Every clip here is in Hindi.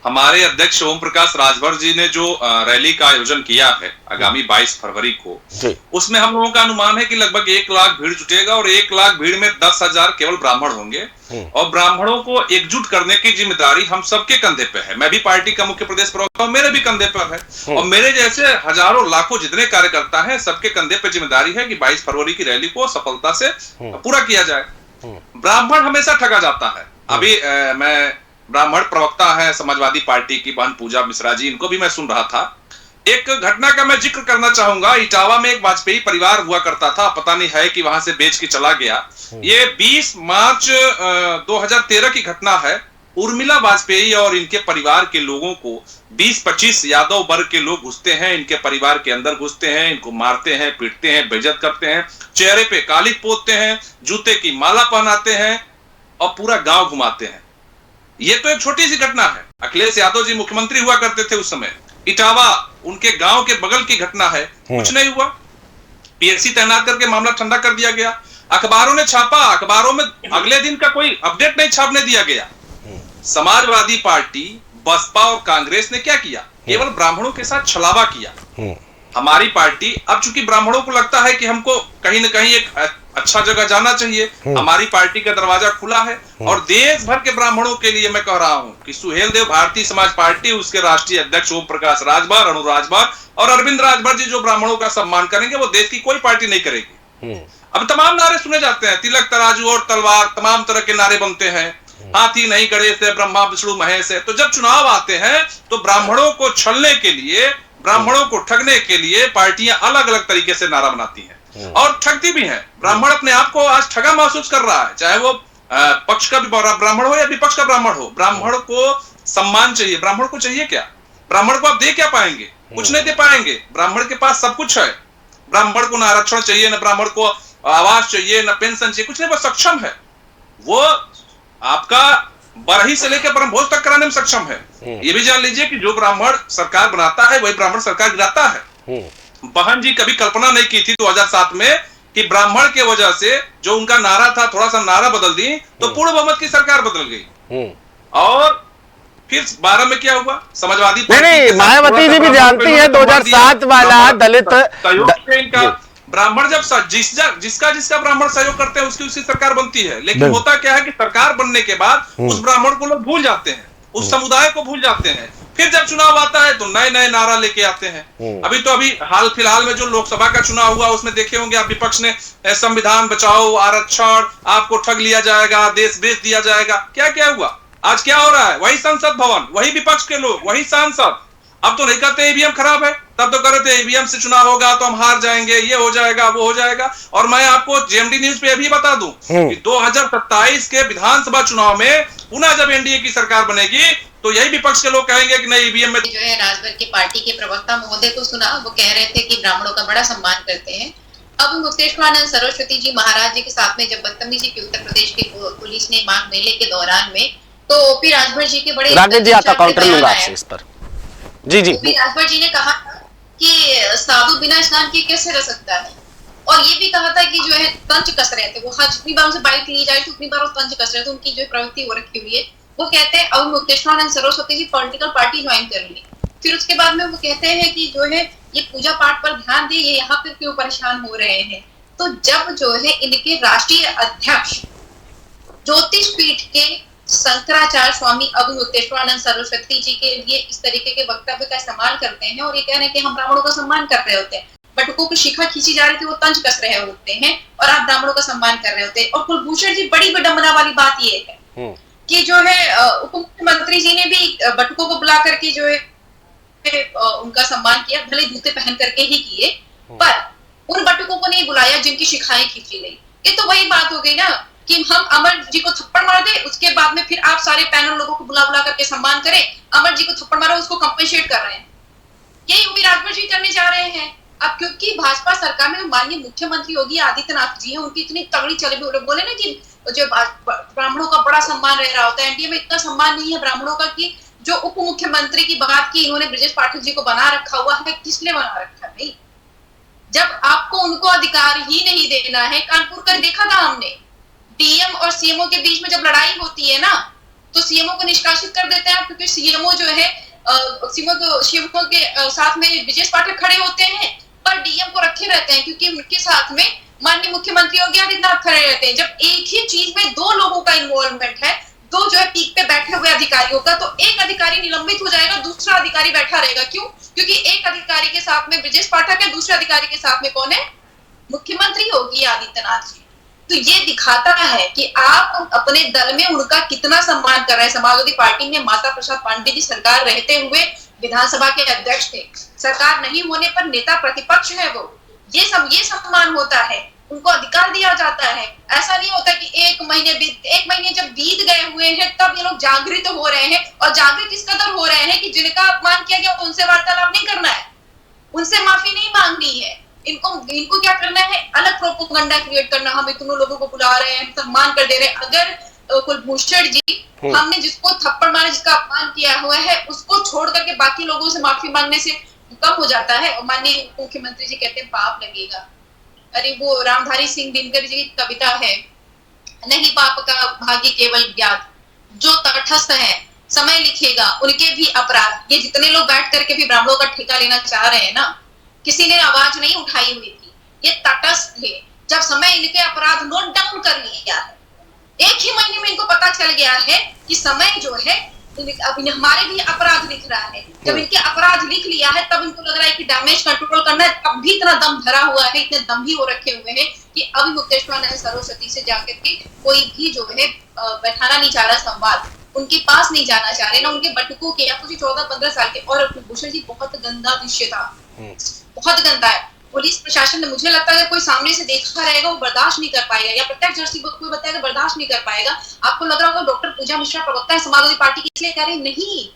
हमारे अध्यक्ष ओम प्रकाश राजभर जी ने जो रैली का आयोजन किया है आगामी 22 फरवरी को, उसमें हम लोगों का अनुमान है कि लगभग 1 लाख भीड़ जुटेगा और 1 लाख भीड़ में 10,000 केवल ब्राह्मण होंगे। और ब्राह्मणों को एकजुट करने की जिम्मेदारी हम सबके कंधे पे है। मैं भी पार्टी का मुख्य प्रदेश प्रवक्ता हूं, मेरे भी कंधे पर है और मेरे जैसे हजारों लाखों जितने कार्यकर्ता हैं सबके कंधे पे जिम्मेदारी है कि 22 फरवरी की रैली को सफलता से पूरा किया जाए। ब्राह्मण हमेशा ठगा जाता है। अभी मैं ब्राह्मण प्रवक्ता है समाजवादी पार्टी की बहन पूजा मिश्रा जी, इनको भी मैं सुन रहा था। एक घटना का मैं जिक्र करना चाहूंगा। इटावा में एक वाजपेयी परिवार हुआ करता था, पता नहीं है कि वहां से बेच के चला गया। ये 20 मार्च 2013 की घटना है। उर्मिला वाजपेयी और इनके परिवार के लोगों को 20-25 यादव वर्ग के लोग घुसते हैं, इनके परिवार के अंदर घुसते हैं, इनको मारते हैं, पीटते हैं, बेइज्जत करते हैं, चेहरे पे काली पोतते हैं, जूते की माला पहनाते हैं और पूरा गांव घुमाते हैं। ये तो एक छोटी सी घटना है। अखिलेश यादव जी मुख्यमंत्री हुआ करते थे उस समय। इटावा उनके गांव के बगल की घटना है, कुछ नहीं हुआ। पीएससी तैनात करके मामला ठंडा कर दिया गया। अखबारों ने छापा, अखबारों में अगले दिन का कोई अपडेट नहीं छापने दिया गया। समाजवादी पार्टी, बसपा और कांग्रेस ने क्या किया? केवल ब्राह्मणों के साथ छलावा किया। हमारी पार्टी, अब चूंकि ब्राह्मणों को लगता है कि हमको कहीं ना कहीं एक अच्छा जगह जाना चाहिए, हमारी पार्टी का दरवाजा खुला है और देश भर के ब्राह्मणों के लिए मैं कह रहा हूं कि सुहेल देव भारतीय समाज पार्टी, उसके राष्ट्रीय अध्यक्ष ओम प्रकाश राजभर, अनु राजभर और अरविंद राजभर जी जो ब्राह्मणों का सम्मान करेंगे, वो देश की कोई पार्टी नहीं करेगी। अब तमाम नारे सुने जाते हैं, तिलक तराजू और तलवार, तमाम तरह के नारे बनते हैं। हाथी नहीं गणेश है, ब्रह्मा विष्णु महेश है। तो जब चुनाव आते हैं तो ब्राह्मणों को छलने के लिए, ब्राह्मणों को ठगने के लिए पार्टियां अलग अलग तरीके से नारा बनाती हैं और ठगती भी हैं। ब्राह्मण अपने आप को आज ठगा महसूस कर रहा है, चाहे वो पक्ष का भी ब्राह्मण हो या विपक्ष का ब्राह्मण हो। ब्राह्मण को सम्मान चाहिए। ब्राह्मण को चाहिए क्या? ब्राह्मण को आप दे क्या पाएंगे? कुछ नहीं दे पाएंगे। ब्राह्मण के पास सब कुछ है। ब्राह्मण को न आरक्षण चाहिए, न ब्राह्मण को आवास चाहिए, न पेंशन चाहिए, कुछ नहीं। वो सक्षम है। वो आपका बरही से लेकर ब्रह्मभोज तक कराने में सक्षम है। ये भी जान लीजिए कि जो ब्राह्मण सरकार बनाता है वही ब्राह्मण सरकार गिराता है। बहन जी कभी कल्पना नहीं की थी 2007 में कि ब्राह्मण के वजह से जो उनका नारा था, थोड़ा सा नारा बदल दी तो पूर्ण बहुमत की सरकार बदल गई। और फिर 12 में क्या हुआ? समाजवादी नहीं, मायावती जी भी जानती है 2007 वाला दलित इनका ब्राह्मण जब जिसका ब्राह्मण सहयोग करते हैं उसकी सरकार बनती है। लेकिन होता क्या है कि सरकार बनने के बाद उस ब्राह्मण को लोग भूल जाते हैं, उस समुदाय को भूल जाते हैं। फिर जब चुनाव आता है तो नए नए नारा लेके आते हैं। अभी हाल फिलहाल में जो लोकसभा का चुनाव हुआ उसमें देखे होंगे आप, विपक्ष ने संविधान बचाओ, आरक्षण, आपको ठग लिया जाएगा, देश बेच दिया जाएगा। क्या क्या हुआ? आज क्या हो रहा है? वही संसद भवन, वही विपक्ष के लोग, वही सांसद। अब तो नहीं कहते ईवीएम खराब है, तब तो कह रहे थे ईवीएम से चुनाव होगा तो हम हार जाएंगे, ये हो जाएगा, वो हो जाएगा। और मैं आपको जेएमडी न्यूज पे अभी बता दूं कि 2027 के विधानसभा चुनाव में पुनः जब एनडीए की सरकार बनेगी तो यही विपक्ष के लोग कहेंगे कि नहीं ईवीएम में। जो है राजभर के पार्टी के प्रवक्ता महोदय को सुना, वो कह रहे थे कि ब्राह्मणों का बड़ा सम्मान करते हैं। अब मुक्तेश्वरानंद सरस्वती जी महाराज जी के साथ में जब बदतमीजी की उत्तर प्रदेश की पुलिस ने माघ मेले के दौरान में, तो फिर राजभर जी के बड़े इस पर जी राजभर जी ने कहा कि साधु बिना स्नान किए कैसे रह सकता है। और ये भी कहा था कि जो है तंज कस रहे थे वो। हाँ, जितनी बार उनसे बाइट ली जाए तो उतनी बार वो तंज कस रहे थे। उनकी जो प्रवृत्ति हो रखी हुई है। वो कहते हैं अब Mukteshwaranand Saraswati ji political party join कर ली। फिर उसके बाद में वो कहते हैं कि जो है ये पूजा पाठ पर ध्यान दे, ये यहाँ पर क्यों परेशान हो रहे हैं। तो जब जो है इनके राष्ट्रीय अध्यक्ष ज्योतिष पीठ के शंकराचार्य स्वामी अभु मुक्तेश्वरानंद सरस्वती जी के लिए इस तरीके के वक्तव्य का इस्तेमाल करते हैं और ये कह रहे हैं कि हम ब्राह्मणों का सम्मान कर रहे होते हैं, बटुकों की शिखा खींची जा रही थी, वो तंज कस रहे होते हैं और आप ब्राह्मणों का सम्मान कर रहे होते हैं। और कुलभूषण जी, बड़ी विडंबना वाली बात ये है कि जो है उप मुख्यमंत्री जी ने भी बटुकों को बुला करके जो है उनका सम्मान किया, भले जूते पहन करके ही किए, पर उन बटुकों को नहीं बुलाया जिनकी शिखाएं खींची गई। ये तो वही बात हो गई ना कि हम अमर जी को थप्पड़ मार दे, उसके बाद में फिर आप सारे पैनल लोगों को बुला बुला करके सम्मान करें। अमर जी को थप्पड़ मारो, उसको कंपेंसेट कर रहे हैं। यही उम्मीद राजभर जी करने जा रहे हैं। अब क्योंकि भाजपा सरकार में माननीय मुख्यमंत्री योगी आदित्यनाथ जी हैं, उनकी इतनी तगड़ी चले बोले ना कि जो ब्राह्मणों का बड़ा सम्मान रह रहा होता है। एनडीए में इतना सम्मान नहीं है ब्राह्मणों का कि जो उप मुख्यमंत्री की बात की इन्होंने ब्रजेश पाठक जी को बना रखा हुआ है। किसने बना रखा है? जब आपको उनको अधिकार ही नहीं देना है। कानपुर का देखा था हमने, डीएम और सीएमओ के बीच में जब लड़ाई होती है ना तो सीएमओ को निष्कासित कर देते हैं क्योंकि सीएमओ जो है सीएमओ के साथ में ब्रजेश पाठक खड़े होते हैं, पर डीएम को रखे रहते हैं, क्योंकि उनके साथ में माननीय मुख्यमंत्री योगी आदित्यनाथ खड़े रहते हैं। जब एक ही चीज में दो लोगों का इन्वॉल्वमेंट है, दो जो है पीक पे बैठे हुए अधिकारियों का, तो एक अधिकारी निलंबित हो जाएगा, दूसरा अधिकारी बैठा रहेगा। क्यों? क्योंकि एक अधिकारी के साथ में ब्रजेश पाठक है, दूसरे अधिकारी के साथ में कौन है? मुख्यमंत्री योगी आदित्यनाथ जी। तो ये दिखाता है कि आप अपने दल में उनका कितना सम्मान कर रहे हैं। समाजवादी पार्टी में माता प्रसाद पांडे जी सरकार रहते हुए विधानसभा के अध्यक्ष थे, सरकार नहीं होने पर नेता प्रतिपक्ष है वो। ये सम्मान होता है, उनको अधिकार दिया जाता है। ऐसा नहीं होता कि एक महीने जब बीत गए हुए हैं तब ये लोग जागृत हो रहे हैं, और जागृत इस कदर हो रहे हैं कि जिनका अपमान किया गया उनसे वार्तालाप नहीं करना है, उनसे माफी नहीं मांगनी है। इनको क्या करना है? अलग प्रोपेगेंडा क्रिएट करना। हम इतने लोगों को बुला रहे हैं, सम्मान कर दे रहे हैं। अगर कुलभूषण जी, हमने जिसको थप्पड़ मारा, जिसका अपमान किया हुआ है, उसको छोड़ करके बाकी लोगों से माफी मांगने से कम हो जाता है। और माननीय मुख्यमंत्री जी कहते हैं पाप लगेगा। अरे वो रामधारी सिंह दिनकर जी की कविता है, नहीं पाप का भाग्य केवल ज्ञात, जो तटस्थ है समय लिखेगा उनके भी अपराध। ये जितने लोग बैठ करके भी ब्राह्मणों का ठेका लेना चाह रहे हैं ना, किसी ने आवाज नहीं उठाई हुई थी, ये तटस्थ थे। जब समय इनके अपराध नोट डाउन कर लिया है, एक ही महीने में इनको पता चल गया है कि समय जो है अब हमारे भी अपराध लिख रहा है। जब इनके अपराध लिख लिया है तब इनको लग रहा है कि डैमेज कंट्रोल करना है। तब भी इतना दम भरा हुआ है, इतने दम भी हो रखे हुए हैं कि अभी मुक्तेश्वर सरस्वती से जाकर के कोई भी जो है बैठाना नहीं चाह रहा संवाद, उनके पास नहीं जाना चाह रहे ना, उनके बटुकों के या कुछ 14-15 साल के। और भूषण जी बहुत गंदा विषय था, बहुत गंदा है। पुलिस प्रशासन ने, मुझे लगता है अगर कोई सामने से देखा रहेगा वो बर्दाश्त नहीं कर पाएगा, या प्रत्यक्षदर्शी को कोई बताएगा बर्दाश्त नहीं कर पाएगा। आपको लग रहा होगा डॉक्टर पूजा मिश्रा प्रवक्ता है समाजवादी पार्टी की इसलिए कह रहे नहीं,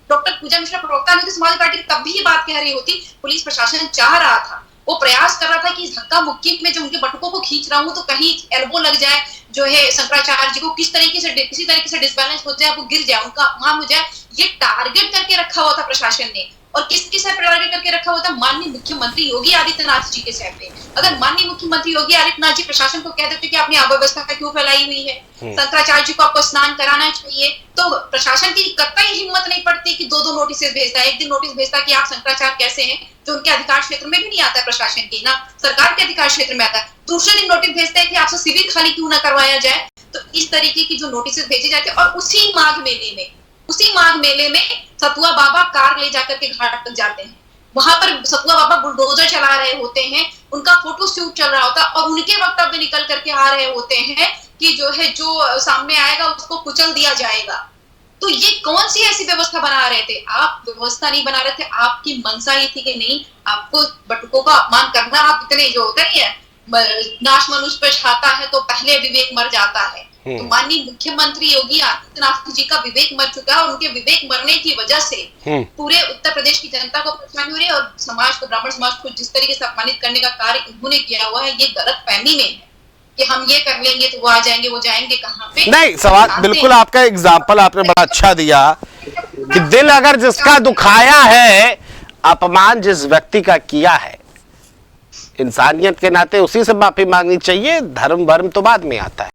डॉक्टर पूजा मिश्रा प्रवक्ता नहीं तो समाजवादी पार्टी तब भी ये बात कह रही होती। पुलिस प्रशासन चाह रहा था, वो प्रयास कर रहा था कि धक्का मुक्की में जो उनके बटुकों को खींच रहा हूँ तो कहीं एल्बो लग जाए जो है शंकराचार्य जी को, किसी तरीके से डिसबैलेंस हो जाए, वो गिर जाए, उनका अपमान हो जाए। ये टारगेट करके रखा हुआ था प्रशासन ने, और किसके सर पे टारगेट करके रखा हुआ था? माननीय मुख्यमंत्री योगी आदित्यनाथ जी के सर पे। अगर माननीय मुख्यमंत्री योगी आदित्यनाथ जी प्रशासन को कह देते कि आपने अव्यवस्था क्यों फैलाई हुई है, शंकराचार्य जी को आपको स्नान कराना चाहिए, तो प्रशासन की कतई हिम्मत नहीं पड़ती कि 2-2 नोटिस भेजता है। एक दिन नोटिस भेजता कि आप शंकराचार्य कैसे हैं, जो उनके अधिकार क्षेत्र में भी नहीं आता है, प्रशासन के ना सरकार के अधिकार क्षेत्र में आता है। दूसरे दिन नोटिस भेजते हैं कि आपसे शिविर खाली क्यों ना करवाया जाए। तो इस तरीके की जो नोटिस भेजे जाते हैं, और उसी माघ मेले में सतुआ बाबा कार ले जाकर के घाट तक जाते हैं। वहां पर सतुआ बाबा बुलडोजर चला रहे होते हैं, उनका फोटो शूट चल रहा होता है, और उनके वक्तव्य निकल करके आ रहे होते हैं कि जो सामने आएगा उसको कुचल दिया जाएगा। तो ये कौन सी ऐसी व्यवस्था बना रहे थे? आप व्यवस्था नहीं बना रहे थे, आपकी मंशा ये थी कि नहीं, आपको बटुकों का अपमान करना। आप इतने जो होता नहीं है, नाश मनुष्य पर छाता है तो पहले विवेक मर जाता है। तो माननीय मुख्यमंत्री योगी आदित्यनाथ जी का विवेक मर चुका है, और उनके विवेक मरने की वजह से पूरे उत्तर प्रदेश की जनता को परेशानी हो रही है, और समाज को, ब्राह्मण समाज को जिस तरीके से अपमानित करने का कार्य उन्होंने किया हुआ है, ये गलत फहमी में है कि हम ये कर लेंगे तो वो आ जाएंगे, वो जाएंगे कहाँ पे। नहीं, सवाल बिल्कुल आपका एग्जाम्पल आपने बड़ा अच्छा दिया कि दिल अगर जिसका दुखाया है, अपमान जिस व्यक्ति का किया है, इंसानियत के नाते उसी से माफी मांगनी चाहिए। धर्म वर्म तो बाद में आता है।